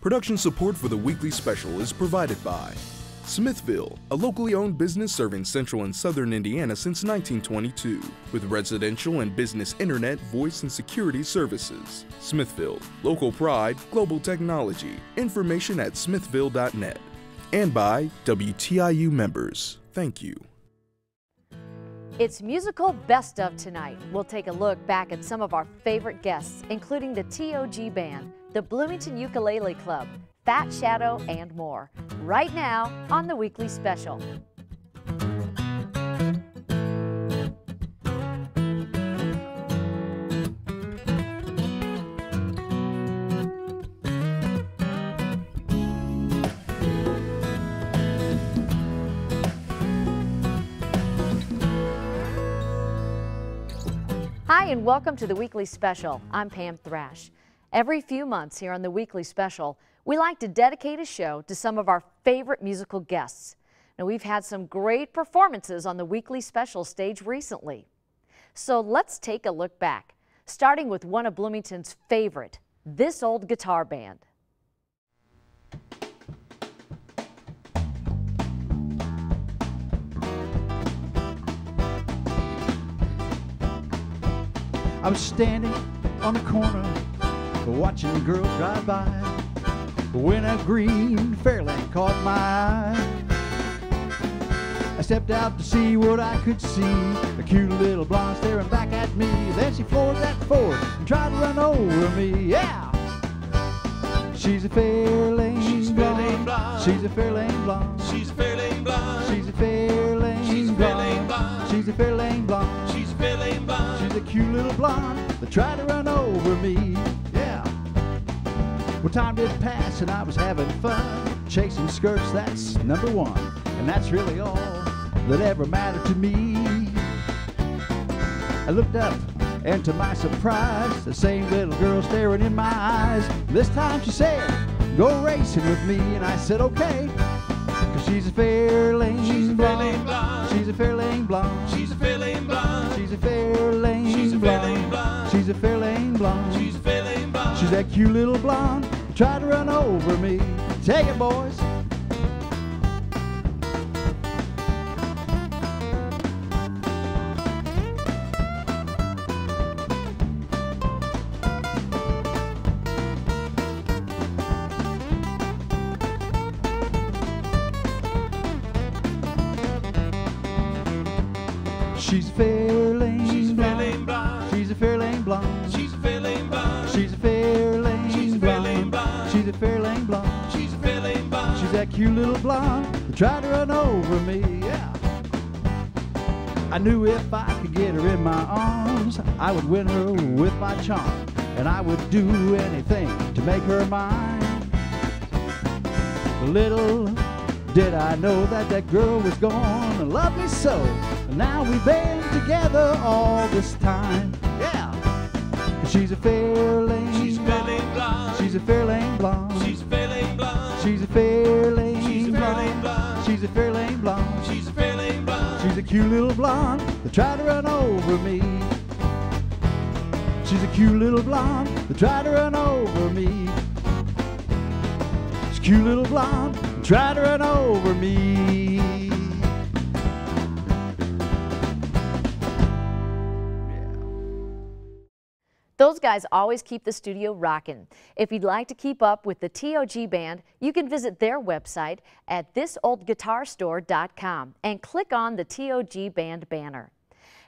Production support for the weekly special is provided by Smithville, a locally owned business serving central and southern Indiana since 1922, with residential and business internet, voice, and security services. Smithville, local pride, global technology. Information at smithville.net. And by WTIU members. Thank you. It's musical best of tonight. We'll take a look back at some of our favorite guests, including the TOG Band, the Bloomington Ukulele Club, Fat Shadow, and more, right now on the Weekly Special. Hi, and welcome to the Weekly Special. I'm Pam Thrash. Every few months here on the Weekly Special, we like to dedicate a show to some of our favorite musical guests. Now, we've had some great performances on the Weekly Special stage recently. So let's take a look back, starting with one of Bloomington's favorite, This Old Guitar Band. I was standing on the corner watching a girl drive by when a green Fairlane caught my eye. I stepped out to see what I could see, a cute little blonde staring back at me. Then she floored that Ford and tried to run over me. Yeah! She's a Fairlane blonde. She's a Fairlane blonde. She's a Fairlane blonde. She's a Fairlane blonde. She's a Fairlane blonde. She's a Fairlane blonde. She's a cute little blonde that tried to run over me. Yeah. Well, time did pass and I was having fun, chasing skirts, that's number one, and that's really all that ever mattered to me. I looked up, and to my surprise, the same little girl staring in my eyes. This time she said, "Go racing with me," and I said, "Okay." Cause she's a Fairlane blonde. She's a Fairlane blonde. She's a Fairlane blonde. She's a Fairlane blonde. She's a Fairlane blonde. She's a Fairlane blonde. She's that cute little blonde who tried to run over me. Take it, boys. She's a Fairlane blonde. She's a Fairlane blonde. She's a Fairlane blonde. She's a Fairlane blonde. She's a Fairlane blonde. She's a Fairlane blonde. She's that cute little blonde that tried to run over me. Yeah. I knew if I could get her in my arms, I would win her with my charm, and I would do anything to make her mine. Little did I know that that girl was gonna love me so. Now we've been together all this time. Yeah. She's a Fairlane. She's a Fairlane blonde. She's a Fairlane blonde. She's a Fairlane blonde. She's a Fairlane blonde. She's a Fairlane blonde. She's a Fairlane blonde. She's a cute little blonde that tried to run over me. She's a cute little blonde that tried to run over me. She's a cute little blonde that tried to run over me. Those guys always keep the studio rocking. If you'd like to keep up with the TOG Band, you can visit their website at thisoldguitarstore.com and click on the TOG Band banner.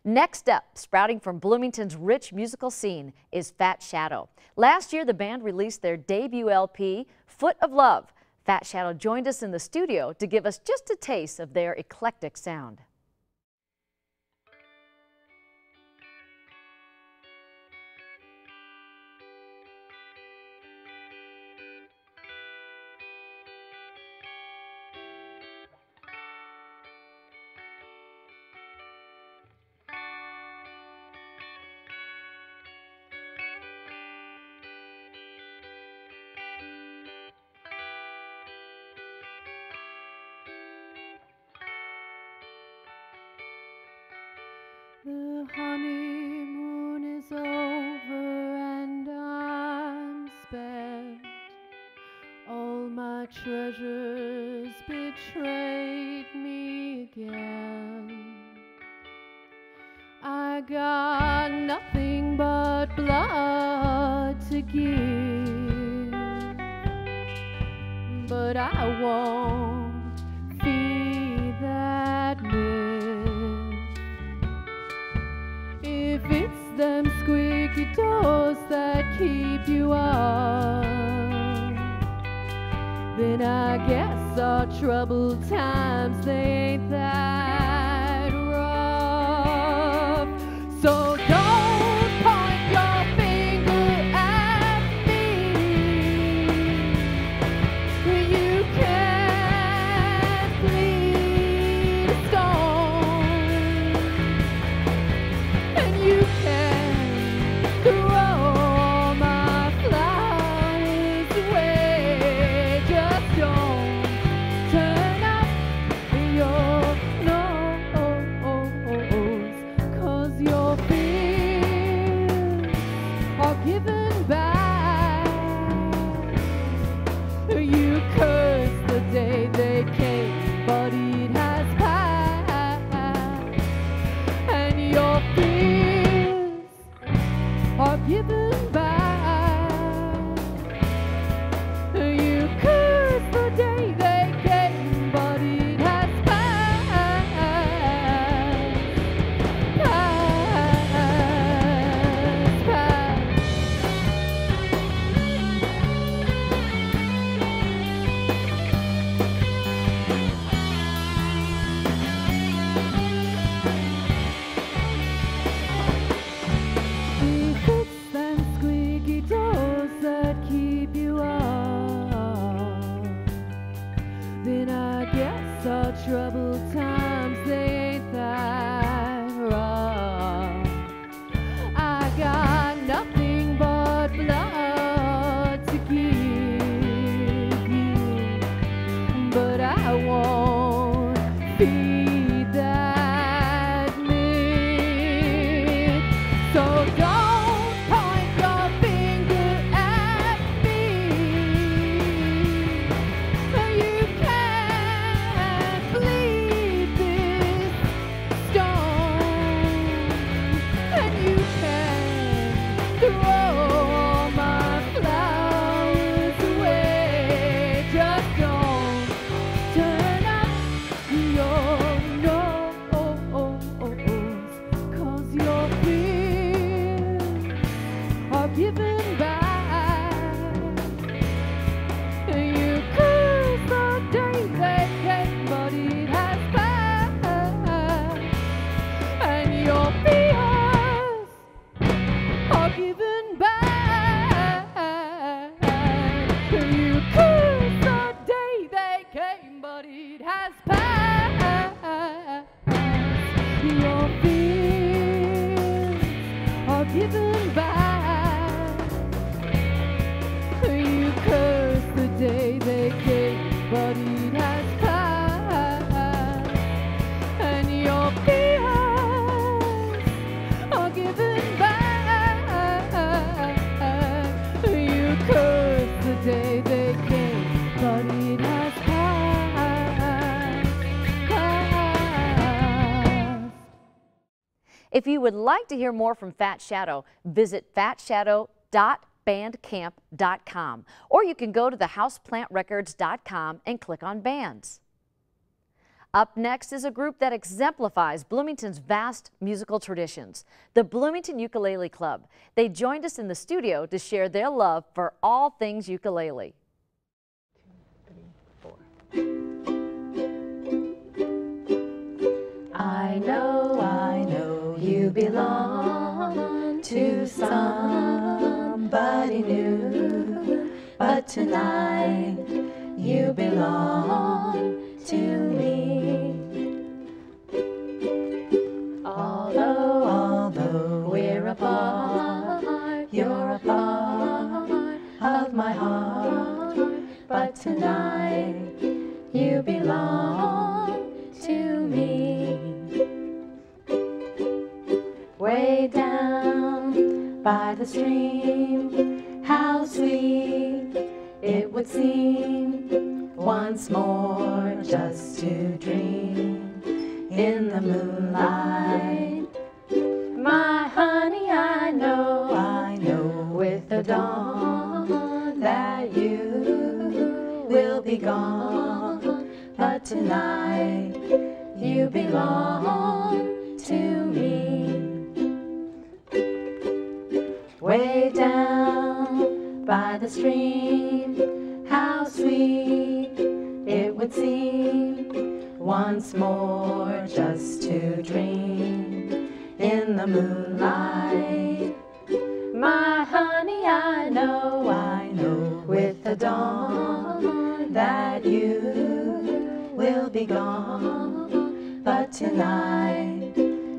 Next up, sprouting from Bloomington's rich musical scene, is Fat Shadow. Last year, the band released their debut LP, Foot of Love. Fat Shadow joined us in the studio to give us just a taste of their eclectic sound. The honeymoon is over and I'm spent treasures betrayed me again. I got nothing but blood to give, but I won't feed that myth. If it's them squeaky doors that keep you up, then I guess our troubled times, they ain't that rough. So don't point your finger at me. You can't bleed a stone, and you can throw my flowers away. Just don't turn up your nose, 'cause your fears are given back. You curse the day they came, but it has passed, and your fears are given back. You curse the day they came, but it has passed, passed. If it's them squeaky doors that keep you up, then I guess our troubled times, they ain't that rough. I got nothing but blood to give you, but I won't feed that myth. So don't point your finger at me. You can't bleed this stone, and you can throw all my flowers away. Just don't turn up your nose, 'cause your fears are given back. You curse the day they came, but it has passed, and your fears are given back. You curse the day they came, but it has passed. Your fears are given back. You curse the day they came, but it has passed, and your fears are given back. You curse the day they came, but it has passed, passed. If you would like to hear more from Fat Shadow, visit fatshadow.bandcamp.com, or you can go to thehouseplantrecords.com and click on bands. Up next is a group that exemplifies Bloomington's vast musical traditions, the Bloomington Ukulele Club. They joined us in the studio to share their love for all things ukulele. I know you belong to somebody new, but tonight you belong to me. Although we're apart, you're a part of my heart, but tonight you belong to me. Way down by the stream, how sweet it would seem once more just to dream in the moonlight. My honey, I know with the dawn that you will be gone, but tonight you belong to me. Way down by the stream, how sweet it would seem once more just to dream in the moonlight. My honey, I know with the dawn that you will be gone, but tonight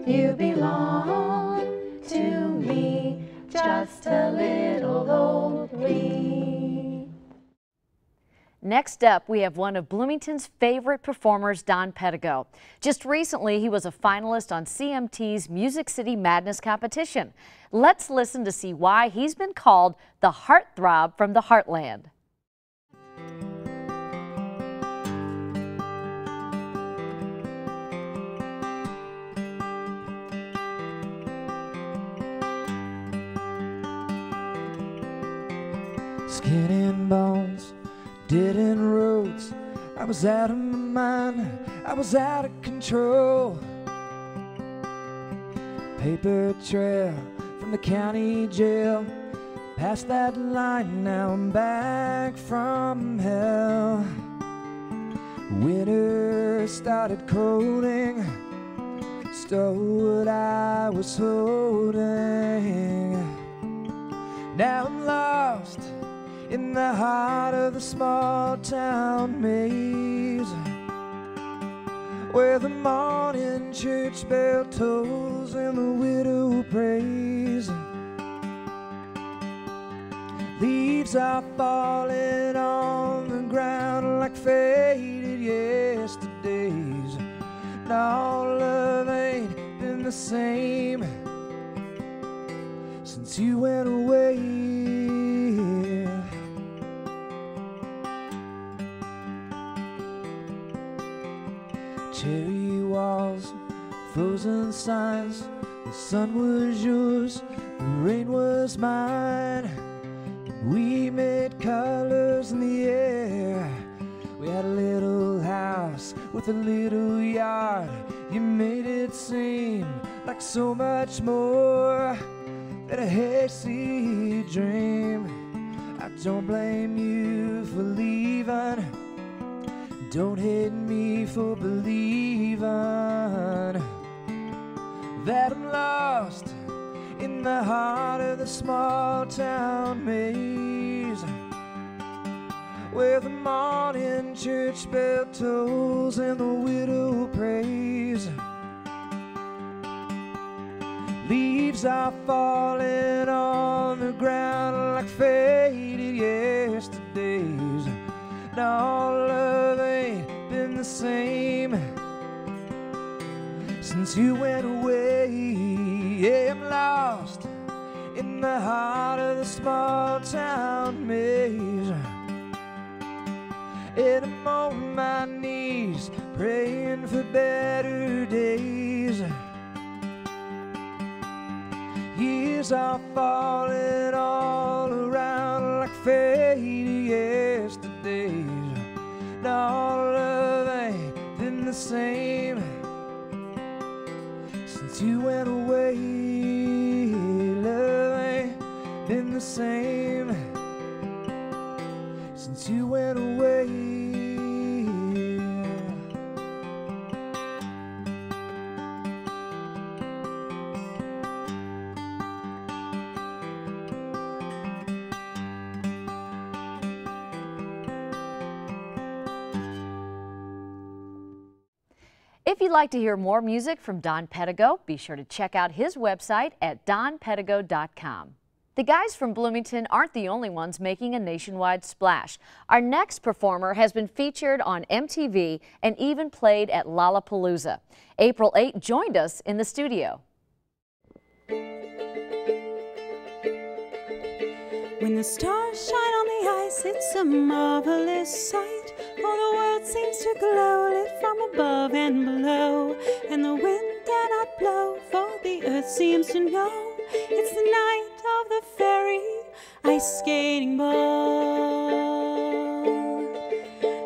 you belong to me, just a little old me. Next up, we have one of Bloomington's favorite performers, Don Pedigo. Just recently, he was a finalist on CMT's Music City Madness competition. Let's listen to see why he's been called the heartthrob from the heartland. Skin and bones, dead end roads. I was out of my mind, I was out of control. Paper trail from the county jail, past that line, now I'm back from hell. Winter started colding, stole what I was holding. Now I'm lost in the heart of the small town maze, where the morning church bell tolls and the widow prays. Leaves are falling on the ground like faded yesterdays, and all love ain't been the same since you went away. Cherry walls, frozen signs, the sun was yours, the rain was mine. We made colors in the air. We had a little house with a little yard. You made it seem like so much more than a hazy dream. I don't blame you for leaving, don't hate me for believing that I'm lost in the heart of the small town maze, where the morning church bell tolls and the widow prays. Leaves are falling on the ground like faded yesterdays, and all love ain't been the same since you went away. Yeah, I'm lost in the heart of the small town maze, and I'm on my knees praying for better days. Years are falling all around like faded yesterdays, and all love ain't been the same since you went away. Love ain't been the same since you went away. If you'd like to hear more music from Don Pedigo, be sure to check out his website at donpedigo.com. The guys from Bloomington aren't the only ones making a nationwide splash. Our next performer has been featured on MTV and even played at Lollapalooza. April 8 joined us in the studio. When the stars shine on the ice, it's a marvelous sight. Oh, the world seems to glow, lit from above and below, and the wind dare not blow, for the earth seems to know it's the night of the fairy ice skating ball.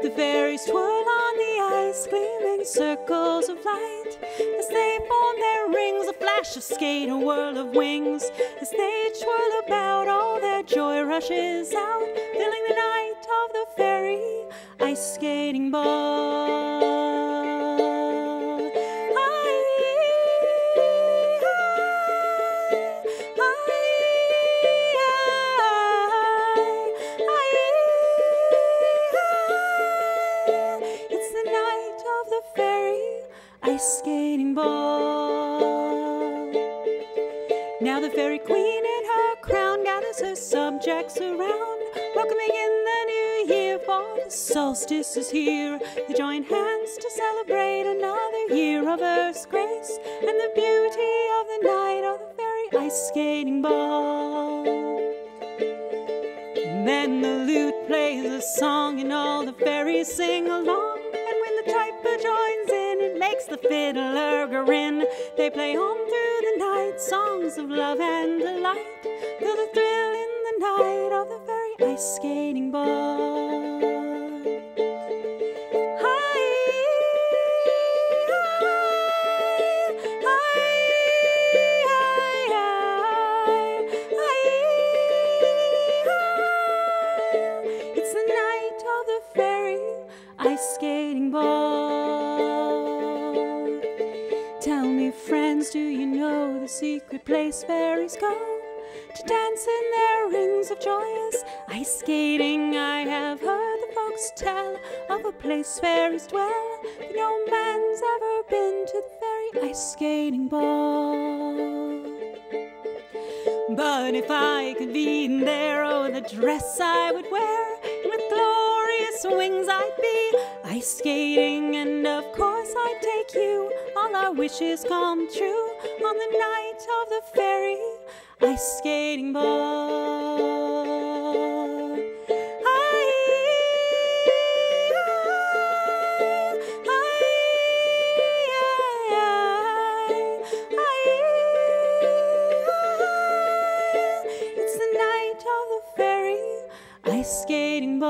The fairies twirl on the ice, gleaming circles of light, as they form their rings, a flash of skate, a whirl of wings. As they twirl about, all their joy rushes out, filling the night of the fairy ice skating ball. It's the night of the fairy ice skating ball. Now the fairy queen in her crown gathers her subjects around, welcoming in the new year, for the solstice is here. They join hands to celebrate another year of Earth's grace and the beauty of the night of the fairy ice skating ball. And then the lute plays a song and all the fairies sing along, and when the triper joins in, it makes the fiddler grin. They play on through the night, songs of love and delight, feel the thrill in the night of the fairy ice skating ball. It's the night of the fairy ice skating ball. Tell me, friends, do you know the secret place fairies go to dance in their rings of joyous ice skating? I have heard the folks tell of a place fairies dwell, but no man's ever been to the fairy ice skating ball. But if I could be there, oh, the dress I would wear, and with glorious wings I'd be ice skating, and of course I'd take you, all our wishes come true, on the night of the fairy ice skating ball. It's the night of the fairy ice skating ball.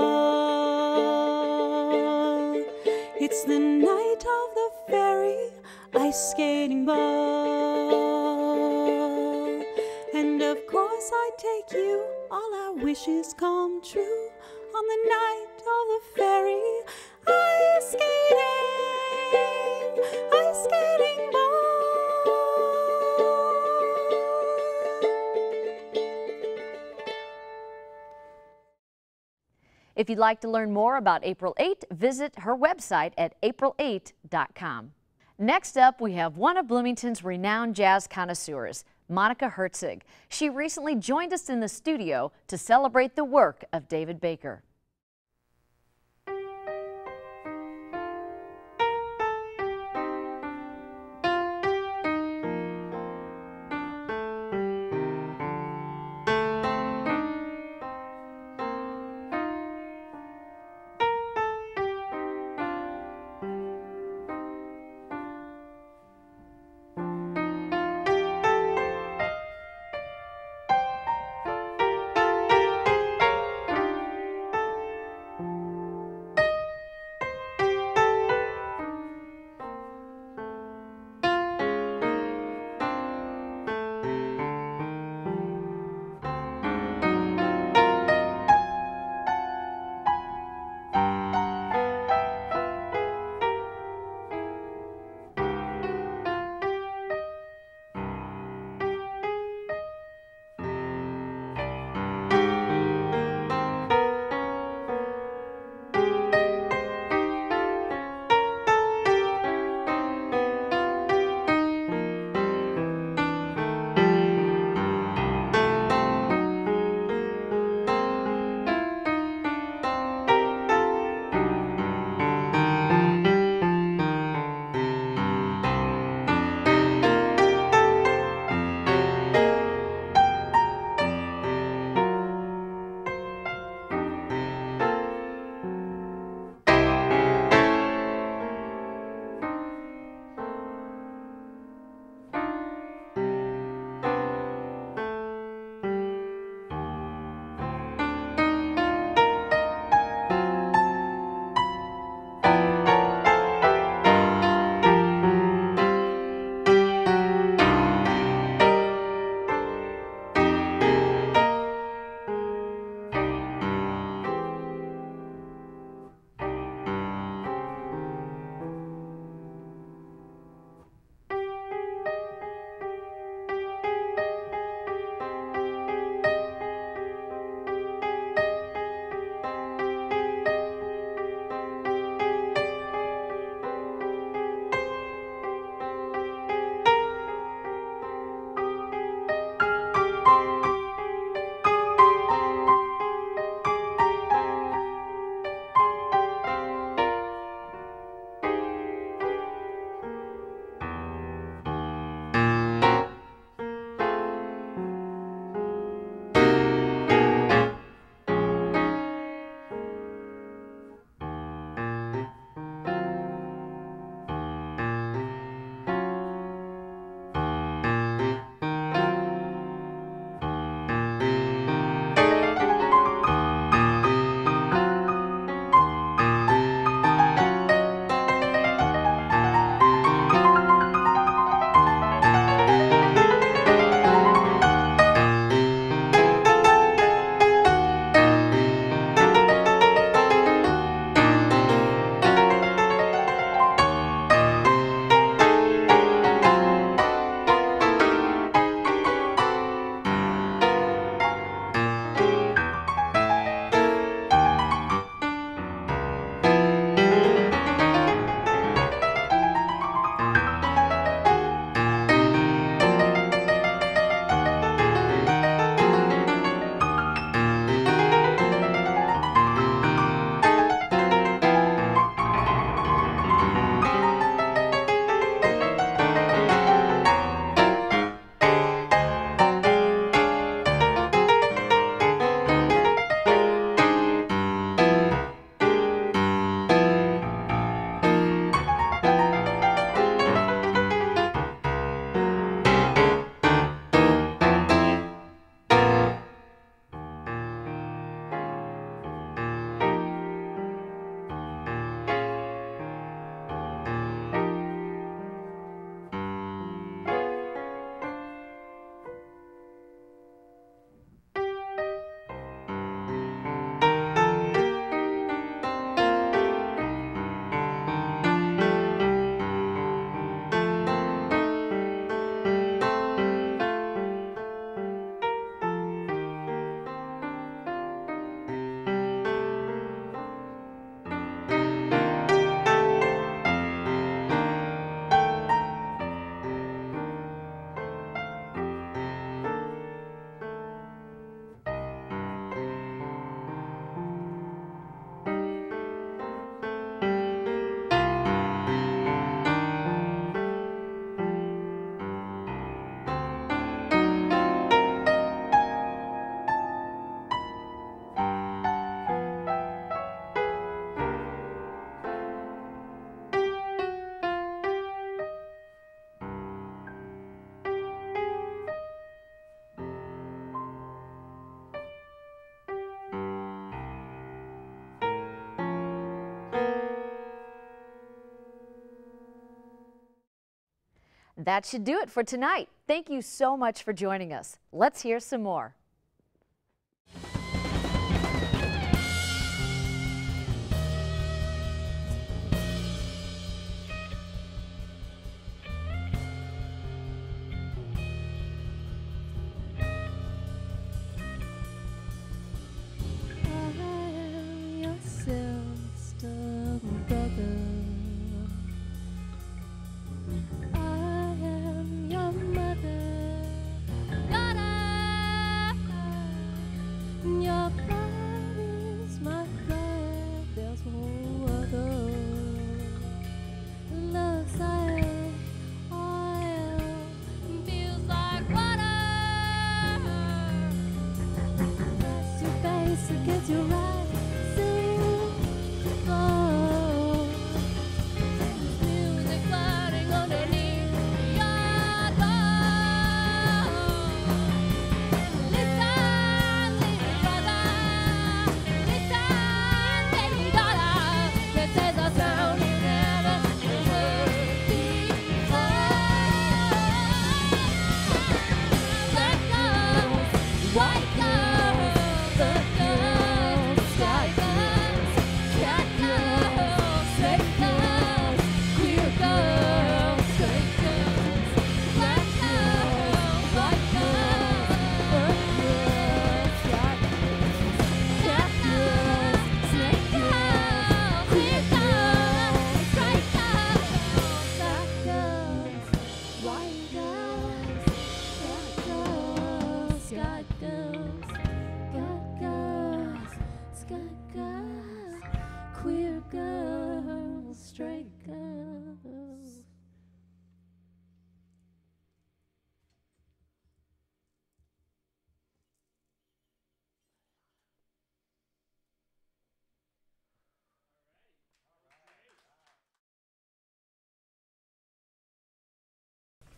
It's the night of the fairy ice skating ball. And of course I'd take you, all our wishes come true, on the night of the fairy ice skating ball. If you'd like to learn more about April 8, visit her website at april8.com. Next up, we have one of Bloomington's renowned jazz connoisseurs, Monika Herzig. She recently joined us in the studio to celebrate the work of David Baker. That should do it for tonight. Thank you so much for joining us. Let's hear some more.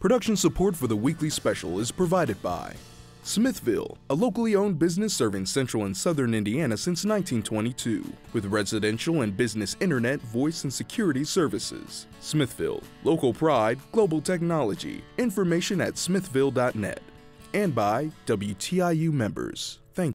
Production support for the weekly special is provided by Smithville, a locally owned business serving central and southern Indiana since 1922, with residential and business internet, voice, and security services. Smithville, local pride, global technology. Information at smithville.net. And by WTIU members.